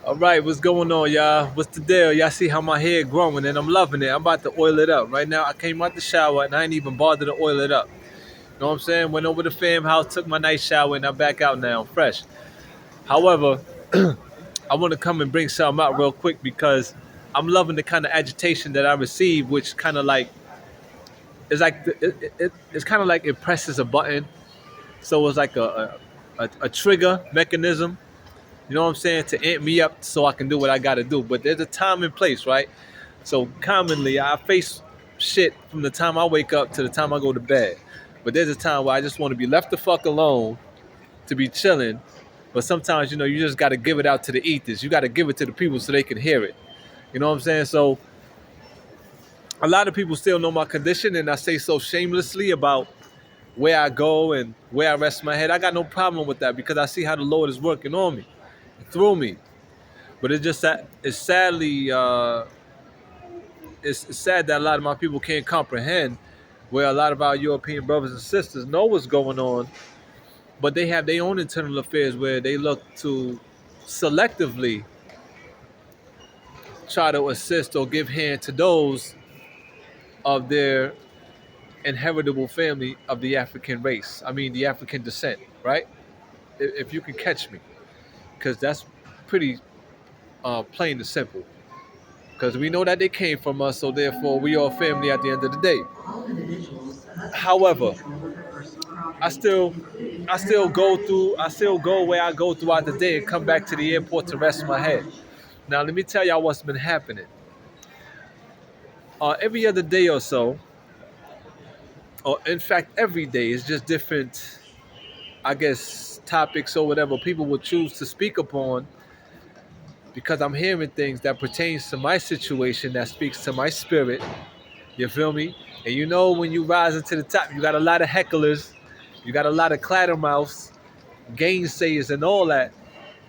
All right, what's going on, y'all? What's the deal? Y'all see how my hair growing and I'm loving it. I'm about to oil it up. Right now, I came out the shower and I ain't even bothered to oil it up. You know what I'm saying? Went over to fam house, took my nice shower, and I'm back out now. I'm fresh. However, I want to come and bring something out real quick because I'm loving the kind of agitation that I receive, which kind of like it's like it's kind of like it presses a button. So it's like a trigger mechanism. You know what I'm saying? To amp me up so I can do what I got to do. But there's a time and place, right? So commonly, I face shit from the time I wake up to the time I go to bed. But there's a time where I just want to be left the fuck alone, to be chilling. But sometimes, you just got to give it out to the ethers. You got to give it to the people so they can hear it. You know what I'm saying? So a lot of people still know my condition, and I say so shamelessly about where I go and where I rest my head. I got no problem with that because I see how the Lord is working on me, through me. But it's just that it's sad that a lot of my people can't comprehend where a lot of our European brothers and sisters know what's going on, but they have their own internal affairs where they look to selectively try to assist or give hand to those of their inheritable family of the African race. I mean, the African descent, right? If you can catch me, because that's pretty plain and simple. Because we know that they came from us, so therefore we are family at the end of the day. However, I still I still go where I go throughout the day and come back to the airport to rest my head. Now let me tell y'all what's been happening. Every other day or so, or in fact every day, is just different, I guess, topics or whatever people will choose to speak upon because I'm hearing things that pertains to my situation that speaks to my spirit. You feel me? And when you rise into the top, you got a lot of hecklers, you got a lot of clattermouths, gainsayers, and all that.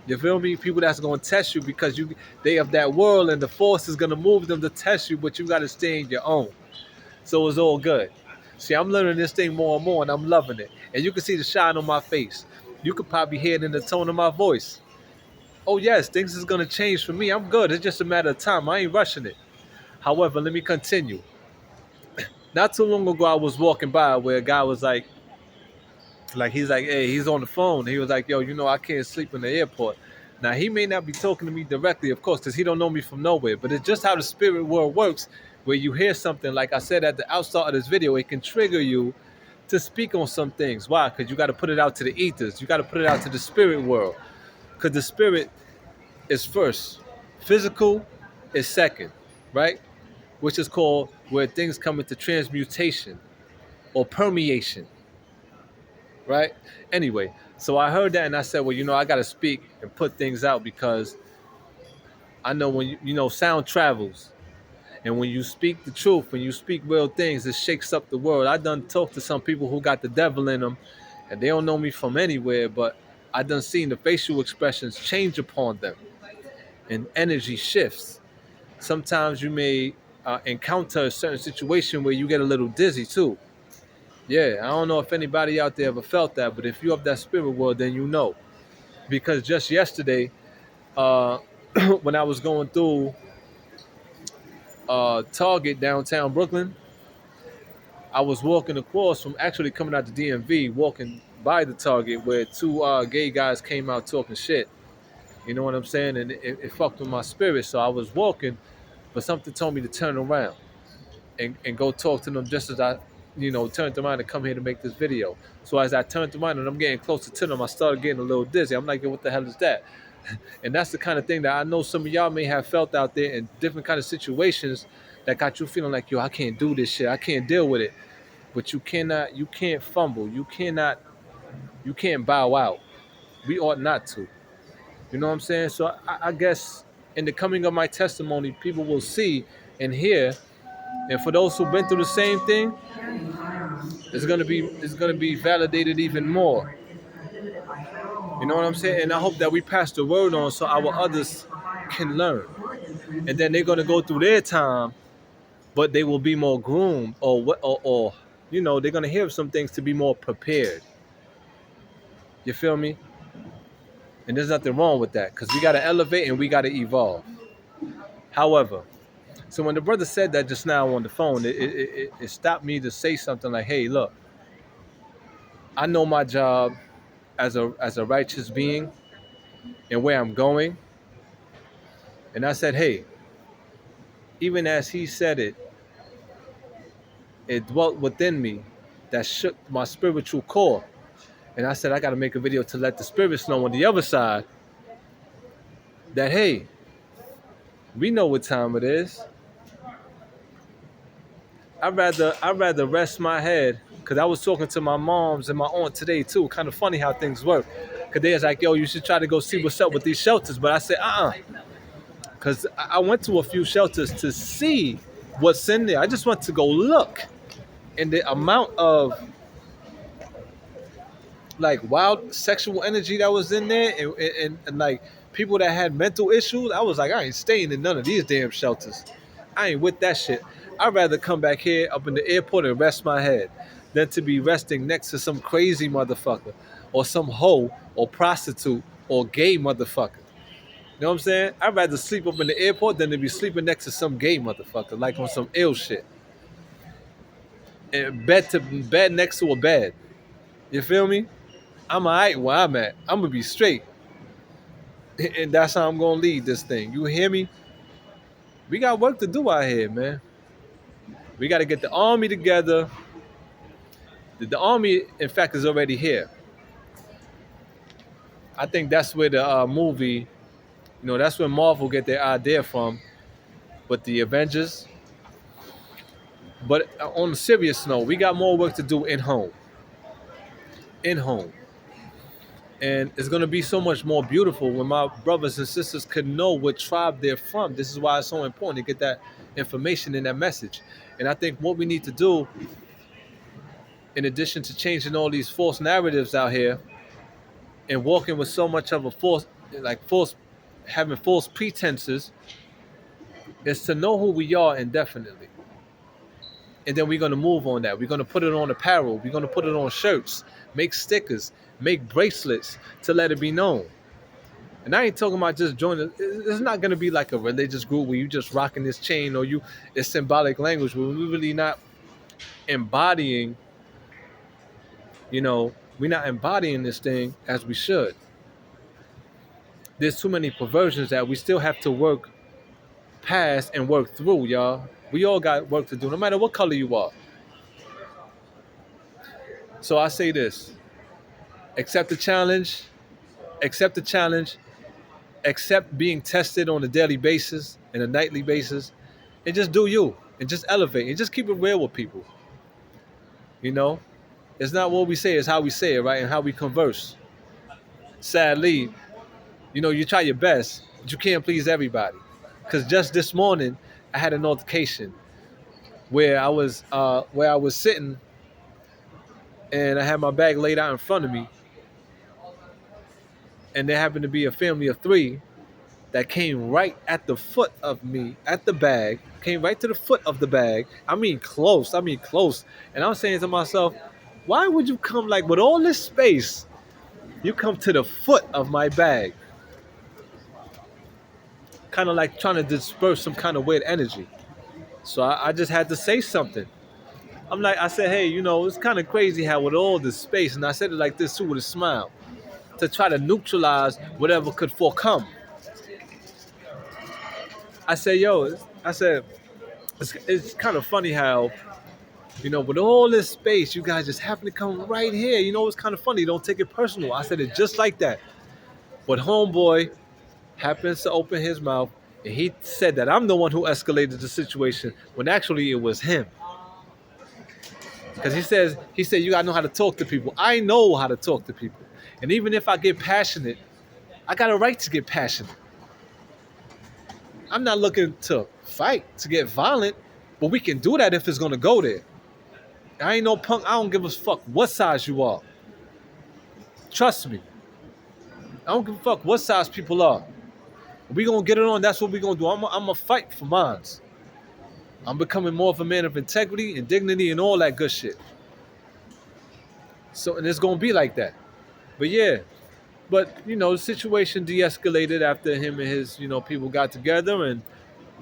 You feel me? People that's gonna test you because they of that world and the force is gonna move them to test you, but you gotta stay in your own. So it's all good. See, I'm learning this thing more and more and I'm loving it. And you can see the shine on my face. You could probably hear it in the tone of my voice. Oh yes, things is gonna change for me. I'm good. It's just a matter of time. I ain't rushing it. However, let me continue. Not too long ago I was walking by where a guy was like he's like, hey, he's on the phone. He was like, yo, I can't sleep in the airport. Now he may not be talking to me directly, of course, because he don't know me from nowhere. But it's just how the spirit world works, where you hear something, like I said at the outstart of this video, it can trigger you to speak on some things. Why? Because you got to put it out to the ethers. You got to put it out to the spirit world. Because the spirit is first, physical is second, right? Which is called where things come into transmutation or permeation, right? Anyway, so I heard that and I said, well, I got to speak and put things out because I know when sound travels, and when you speak the truth, when you speak real things, it shakes up the world. I done talked to some people who got the devil in them, and they don't know me from anywhere, but I done seen the facial expressions change upon them, and energy shifts. Sometimes you may encounter a certain situation where you get a little dizzy too. Yeah, I don't know if anybody out there ever felt that, but if you of that spirit world, then you know. Because just yesterday, uh, when I was going through Target downtown Brooklyn, I was walking across from actually coming out the DMV, walking by the Target where two gay guys came out talking shit. You know what I'm saying? And it fucked with my spirit. So I was walking, but something told me to turn around and go talk to them just as I, turned around to come here to make this video. So as I turned around and I'm getting closer to them, I started getting a little dizzy. I'm like, what the hell is that? And that's the kind of thing that I know some of y'all may have felt out there in different kind of situations that got you feeling like, yo, I can't do this shit. I can't deal with it. But you can't fumble. You can't bow out. We ought not to. You know what I'm saying? So I guess in the coming of my testimony, people will see and hear. And for those who've been through the same thing, it's gonna be validated even more. You know what I'm saying? And I hope that we pass the word on so our others can learn. And then they're gonna go through their time, but they will be more groomed or what or they're gonna hear some things to be more prepared. You feel me? And there's nothing wrong with that because we got to elevate and we got to evolve. However, so when the brother said that just now on the phone, it stopped me to say something like, hey, look, I know my job as a righteous being and where I'm going. And I said, hey, even as he said it, it dwelt within me that shook my spiritual core. And I said, I got to make a video to let the spirits know on the other side that, hey, we know what time it is. I'd rather rest my head because I was talking to my moms and my aunt today too. Kind of funny how things work. Because they was like, yo, you should try to go see what's up with these shelters. But I said, because I went to a few shelters to see what's in there. I just went to go look. And the amount of like wild sexual energy that was in there and like people that had mental issues, I was like, I ain't staying in none of these damn shelters. I ain't with that shit. I'd rather come back here up in the airport and rest my head than to be resting next to some crazy motherfucker or some hoe or prostitute or gay motherfucker. You know what I'm saying? I'd rather sleep up in the airport than to be sleeping next to some gay motherfucker, like on some ill shit. And bed next to a bed. You feel me? I'm alright where I'm at. I'm gonna be straight. And that's how I'm gonna lead this thing. You hear me? We got work to do out here, man. We gotta get the army together. The army, in fact, is already here. I think that's where the movie, that's where Marvel get their idea from, with the Avengers. But on a serious note, we got more work to do in home. In home. And it's going to be so much more beautiful when my brothers and sisters can know what tribe they're from. This is why it's so important to get that information and that message. And I think what we need to do, in addition to changing all these false narratives out here and walking with so much of a having false pretenses, is to know who we are indefinitely. And then we're going to move on that. We're going to put it on apparel. We're going to put it on shirts, make stickers, make bracelets to let it be known. And I ain't talking about just joining. It's not going to be like a religious group where you just rocking this chain or it's symbolic language where we're really not embodying, we're not embodying this thing as we should. There's too many perversions that we still have to work past and work through, y'all. We all got work to do, no matter what color you are. So I say this. Accept the challenge. Accept the challenge. Accept being tested on a daily basis and a nightly basis. And just do you. And just elevate. And just keep it real with people. It's not what we say, it's how we say it, right? And how we converse. Sadly, you try your best, but you can't please everybody. Because just this morning, I had an altercation where I was sitting and I had my bag laid out in front of me. And there happened to be a family of 3 that came right at the foot of me, at the bag, came right to the foot of the bag. I mean close. And I'm saying to myself, why would you come like with all this space, you come to the foot of my bag? Kind of like trying to disperse some kind of weird energy. So I just had to say something. I said, hey, it's kind of crazy how with all this space, and I said it like this too with a smile, to try to neutralize whatever could forecome. I said, it's kind of funny how, with all this space, you guys just happen to come right here. It's kind of funny. Don't take it personal. I said it just like that. But homeboy happens to open his mouth, and he said that I'm the one who escalated the situation, when actually it was him. Because he said, you got to know how to talk to people. I know how to talk to people. And even if I get passionate, I got a right to get passionate. I'm not looking to fight, to get violent, but we can do that if it's going to go there. I ain't no punk. I don't give a fuck what size you are. Trust me. I don't give a fuck what size people are. We going to get it on. That's what we going to do. I'm going to fight for mine. I'm becoming more of a man of integrity and dignity and all that good shit. So, and it's going to be like that. But yeah, But the situation de-escalated after him and his people got together, and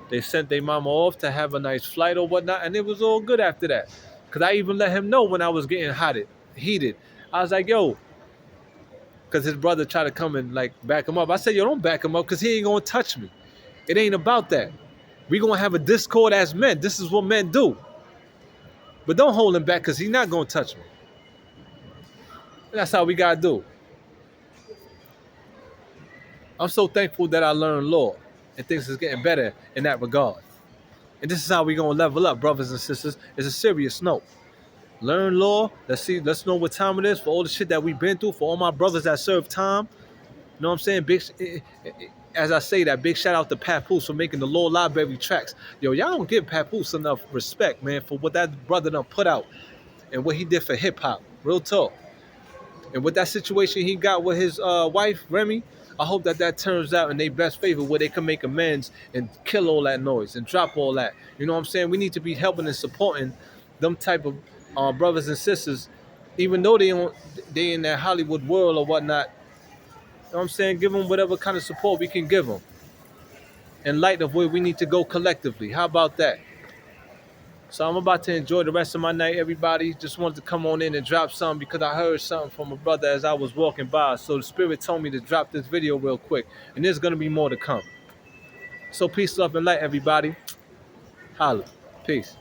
they sent their mama off to have a nice flight or whatnot, and it was all good after that. Cause I even let him know when I was getting heated. I was like, yo, cause his brother tried to come and like back him up. I said, yo, don't back him up, cause he ain't gonna touch me. It ain't about that. We gonna have a discord as men. This is what men do. But don't hold him back, cause he's not gonna touch me. And that's how we gotta do. I'm so thankful that I learned law, and things is getting better in that regard. And this is how we gonna level up, brothers and sisters. It's a serious note. Learn law. Let's know what time it is for all the shit that we've been through. For all my brothers that serve time. You know what I'm saying? As I say that, big shout out to Papoose for making the Law Library tracks. Yo, y'all don't give Papoose enough respect, man, for what that brother done put out and what he did for hip hop. Real talk. And with that situation he got with his wife, Remy, I hope that turns out in their best favor where they can make amends and kill all that noise and drop all that. You know what I'm saying? We need to be helping and supporting them type of brothers and sisters, even though they in that Hollywood world or whatnot. You know what I'm saying? Give them whatever kind of support we can give them in light of where we need to go collectively. How about that? So I'm about to enjoy the rest of my night, everybody. Just wanted to come on in and drop something because I heard something from a brother as I was walking by. So the spirit told me to drop this video real quick. And there's going to be more to come. So peace, love, and light, everybody. Holla. Peace.